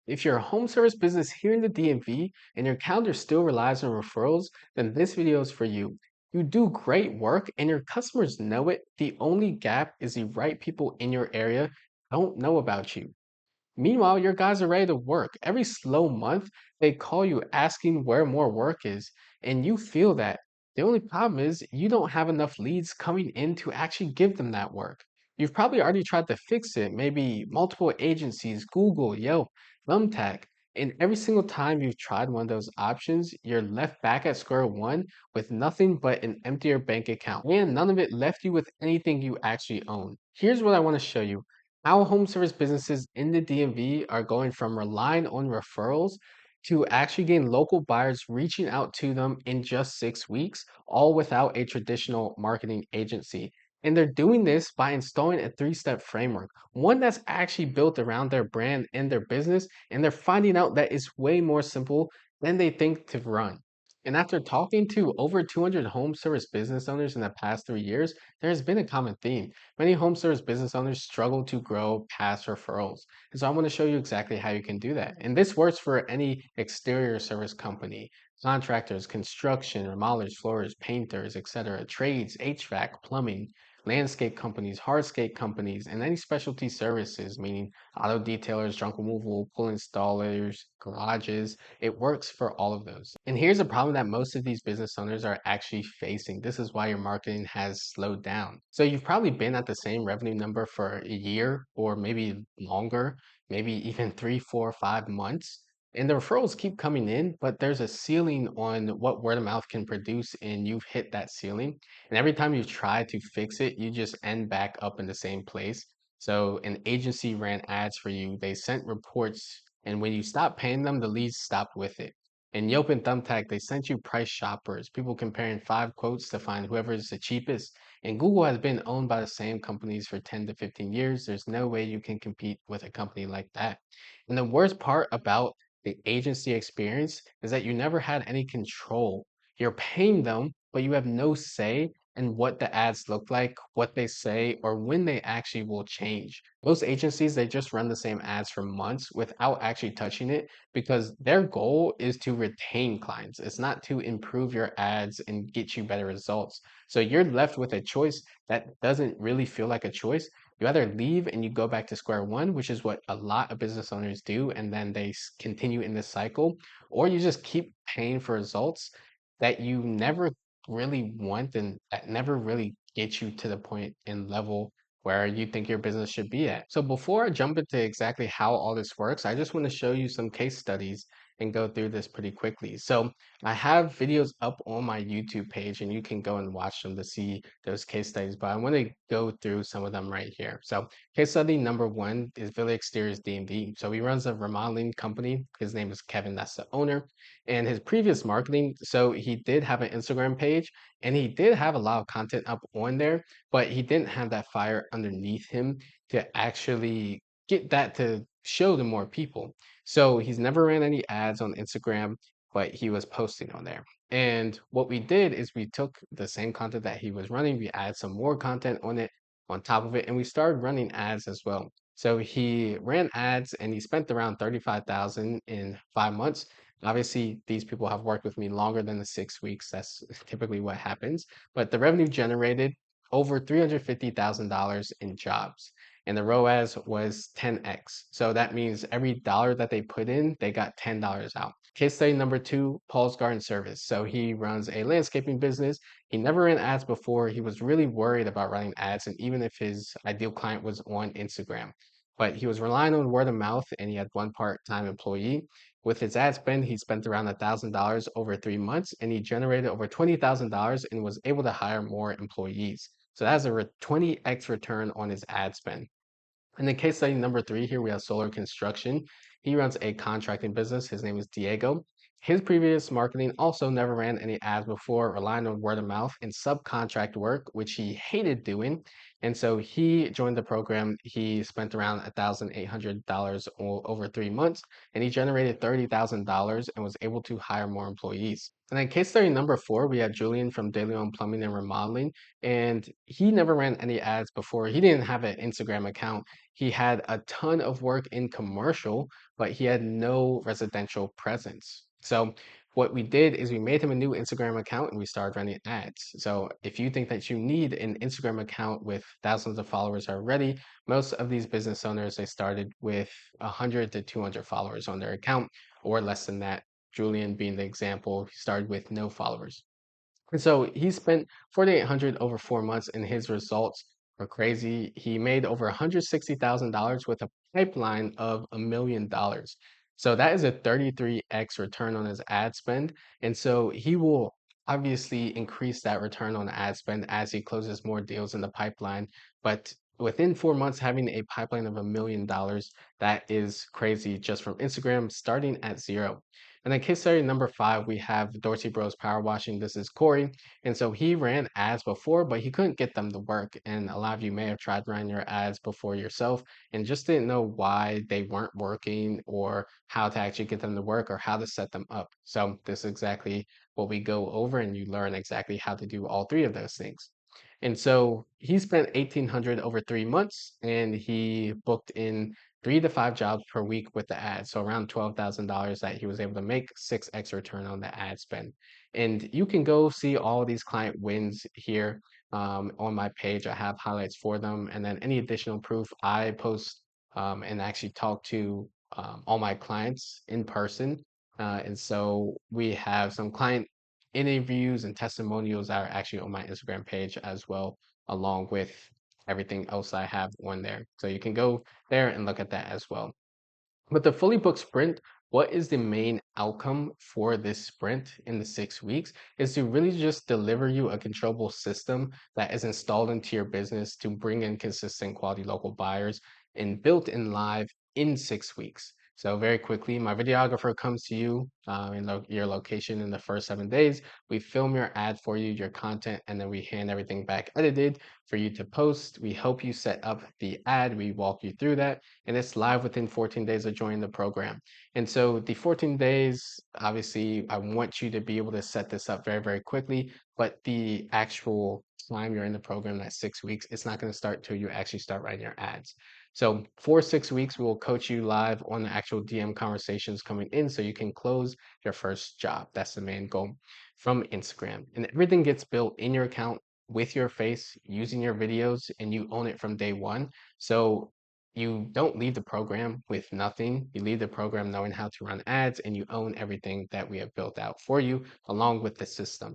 If you're a home service business here in the DMV and your calendar still relies on referrals, then this video is for you. You do great work and your customers know it. The only gap is the right people in your area don't know about you. Meanwhile, your guys are ready to work. Every slow month, they call you asking where more work is, and you feel that. The only problem is you don't have enough leads coming in to actually give them that work. You've probably already tried to fix it, maybe multiple agencies, Google, Yelp, Thumbtack, and every single time you've tried one of those options, you're left back at square one with nothing but an emptier bank account, and none of it left you with anything you actually own. Here's what I want to show you how home service businesses in the DMV are going from relying on referrals to actually getting local buyers reaching out to them in just 6 weeks, all without a traditional marketing agency. And they're doing this by installing a three-step framework, one that's actually built around their brand and their business. And they're finding out that it's way more simple than they think to run. And after talking to over 200 home service business owners in the past 3 years, there has been a common theme. Many home service business owners struggle to grow past referrals. And so I want to show you exactly how you can do that. And this works for any exterior service company, contractors, construction, remodelers, floors, painters, etc., trades, HVAC, plumbing, landscape companies, hardscape companies, and any specialty services, meaning auto detailers, junk removal, pool installers, garages. It works for all of those. And here's a problem that most of these business owners are actually facing. This is why your marketing has slowed down. So you've probably been at the same revenue number for a year or maybe longer, maybe even 3, 4, 5 months. And the referrals keep coming in, but there's a ceiling on what word of mouth can produce, and you've hit that ceiling. And every time you try to fix it, you just end back up in the same place. So an agency ran ads for you, they sent reports, and when you stopped paying them, the leads stopped with it. And Yelp and Thumbtack, they sent you price shoppers, people comparing 5 quotes to find whoever is the cheapest. And Google has been owned by the same companies for 10 to 15 years. There's no way you can compete with a company like that. And the worst part about the agency experience is that you never had any control. You're paying them, but you have no say in what the ads look like, what they say, or when they actually will change. Most agencies, they just run the same ads for months without actually touching it because their goal is to retain clients. It's not to improve your ads and get you better results. So you're left with a choice that doesn't really feel like a choice. You either leave and you go back to square one, which is what a lot of business owners do, and then they continue in this cycle, or you just keep paying for results that you never really want and that never really get you to the point and level where you think your business should be at. So before I jump into exactly how all this works, I just want to show you some case studies and go through this pretty quickly. So I have videos up on my YouTube page and you can go and watch them to see those case studies, but I want to go through some of them right here. So case study number one is Villa Exteriors DMV. So he runs a remodeling company. His name is Kevin, that's the owner. And his previous marketing, so he did have an Instagram page and he did have a lot of content up on there, but he didn't have that fire underneath him to actually get that to show to more people. So he's never ran any ads on Instagram, but he was posting on there. And what we did is we took the same content that he was running, we added some more content on it, on top of it, and we started running ads as well. So he ran ads and he spent around 35,000 in 5 months. Obviously, these people have worked with me longer than the 6 weeks. That's typically what happens. But the revenue generated over $350,000 in jobs. And the ROAS was 10x. So that means every dollar that they put in, they got $10 out. Case study number two, Paul's Garden Service. So he runs a landscaping business. He never ran ads before. He was really worried about running ads, and even if his ideal client was on Instagram. But he was relying on word of mouth, and he had one part-time employee. With his ad spend, he spent around $1,000 over 3 months, and he generated over $20,000 and was able to hire more employees. So that's a 20x return on his ad spend. And then case study number three here, we have Solar Construction. He runs a contracting business. His name is Diego. his previous marketing also never ran any ads before, relying on word of mouth and subcontract work, which he hated doing. And so he joined the program. He spent around $1,800 over 3 months, and he generated $30,000 and was able to hire more employees. And then case study number four, we had Julian from Daily On Plumbing and Remodeling, and he never ran any ads before. He didn't have an Instagram account. He had a ton of work in commercial, but he had no residential presence. So what we did is we made him a new Instagram account and we started running ads. So if you think that you need an Instagram account with thousands of followers already, most of these business owners, they started with 100 to 200 followers on their account or less than that. Julian being the example, he started with no followers. And so he spent 4,800 over 4 months, and his results are crazy. He made over $160,000 with a pipeline of $1 million. So that is a 33x return on his ad spend. And so he will obviously increase that return on ad spend as he closes more deals in the pipeline. But within 4 months, having a pipeline of $1 million, that is crazy just from Instagram starting at zero. And then case study number five, we have Dorsey Bros Power Washing. This is Corey. And so he ran ads before, but he couldn't get them to work. And a lot of you may have tried running your ads before yourself and just didn't know why they weren't working or how to actually get them to work or how to set them up. So this is exactly what we go over, and you learn exactly how to do all three of those things. And so he spent 1,800 over 3 months, and he booked in 3 to 5 jobs per week with the ads. So around $12,000 that he was able to make, 6x return on the ad spend. And you can go see all these client wins here on my page. I have highlights for them. And then any additional proof, I post and actually talk to all my clients in person. And so we have some client interviews and testimonials that are actually on my Instagram page as well, along with everything else I have on there. So you can go there and look at that as well. But the fully booked sprint, what is the main outcome for this sprint in the 6 weeks is to really just deliver you a controllable system that is installed into your business to bring in consistent quality local buyers and built in live in 6 weeks. So very quickly, my videographer comes to you in your location in the first 7 days. We film your ad for you, your content, and then we hand everything back edited for you to post. We help you set up the ad. We walk you through that, and it's live within 14 days of joining the program. And so the 14 days, obviously, I want you to be able to set this up very, very quickly, but the actual time you're in the program, that 6 weeks, it's not going to start till you actually start writing your ads. So for 6 weeks, we will coach you live on the actual DM conversations coming in so you can close your first job. That's the main goal from Instagram. And everything gets built in your account with your face using your videos, and you own it from day one. So you don't leave the program with nothing. You leave the program knowing how to run ads, and you own everything that we have built out for you along with the system.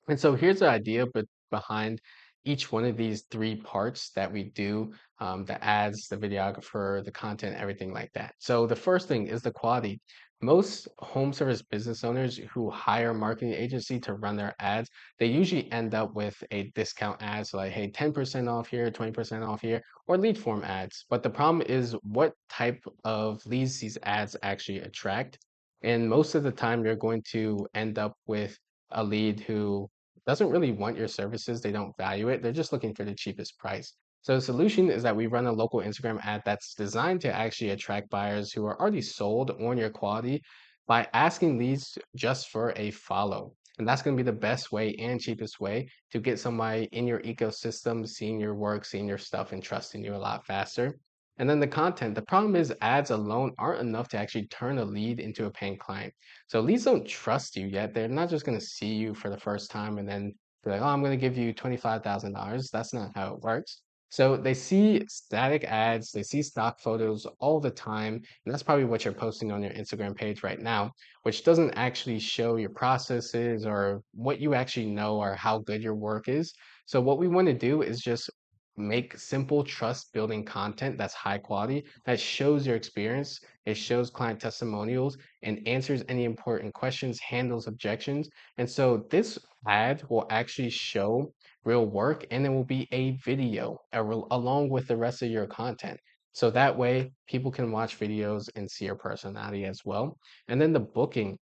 And so here's the idea behind each one of these three parts that we do, the ads, the videographer, the content, everything like that. So the first thing is the quality. Most home service business owners who hire a marketing agency to run their ads, they usually end up with a discount ad. So like, hey, 10% off here, 20% off here, or lead form ads. But the problem is what type of leads these ads actually attract. And most of the time, you're going to end up with a lead who doesn't really want your services. They don't value it. They're just looking for the cheapest price. So the solution is that we run a local Instagram ad that's designed to actually attract buyers who are already sold on your quality by asking leads just for a follow. And that's going to be the best way and cheapest way to get somebody in your ecosystem, seeing your work, seeing your stuff, and trusting you a lot faster. And then the content. The problem is ads alone aren't enough to actually turn a lead into a paying client. So leads don't trust you yet. They're not just going to see you for the first time and then be like, oh, I'm going to give you $25,000. That's not how it works. So they see static ads, they see stock photos all the time, and that's probably what you're posting on your Instagram page right now, which doesn't actually show your processes or what you actually know or how good your work is. So what we want to do is just make simple trust building content that's high quality, that shows your experience, it shows client testimonials, and answers any important questions, handles objections. And so this ad will actually show real work, and it will be a video along with the rest of your content. So that way people can watch videos and see your personality as well. And then the booking.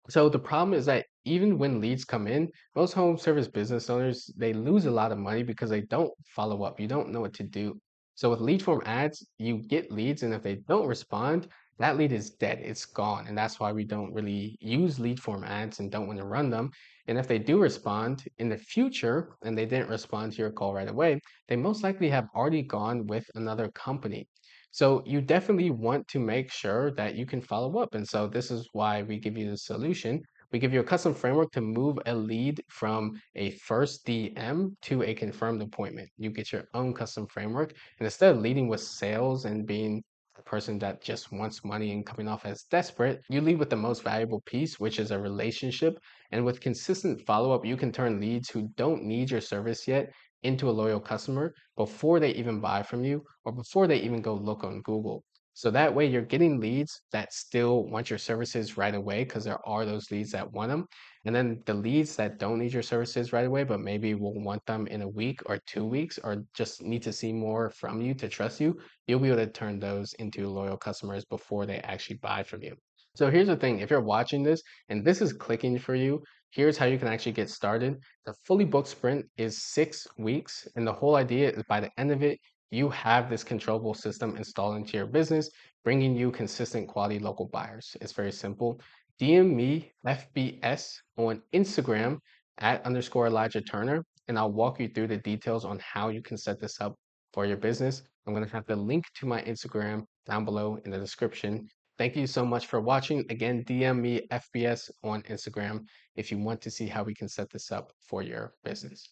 So the problem is that even when leads come in, most home service business owners, they lose a lot of money because they don't follow up. You don't know what to do. So with lead form ads, you get leads, and if they don't respond, that lead is dead. It's gone. And that's why we don't really use lead form ads and don't want to run them. And if they do respond in the future and they didn't respond to your call right away, they most likely have already gone with another company. So you definitely want to make sure that you can follow up. And so this is why we give you the solution. We give you a custom framework to move a lead from a first DM to a confirmed appointment. You get your own custom framework. And instead of leading with sales and being a person that just wants money and coming off as desperate, you lead with the most valuable piece, which is a relationship. And with consistent follow up, you can turn leads who don't need your service yet into a loyal customer before they even buy from you or before they even go look on Google. So that way you're getting leads that still want your services right away because there are those leads that want them. And then the leads that don't need your services right away, but maybe will want them in a week or 2 weeks or just need to see more from you to trust you, you'll be able to turn those into loyal customers before they actually buy from you. So here's the thing, if you're watching this and this is clicking for you, here's how you can actually get started. The fully booked sprint is 6 weeks, and the whole idea is by the end of it, you have this controllable system installed into your business, bringing you consistent quality local buyers. It's very simple. DM me FBS on Instagram at underscore Elijah Turner, and I'll walk you through the details on how you can set this up for your business. I'm going to have the link to my Instagram down below in the description. Thank you so much for watching. Again, DM me FBS on Instagram if you want to see how we can set this up for your business.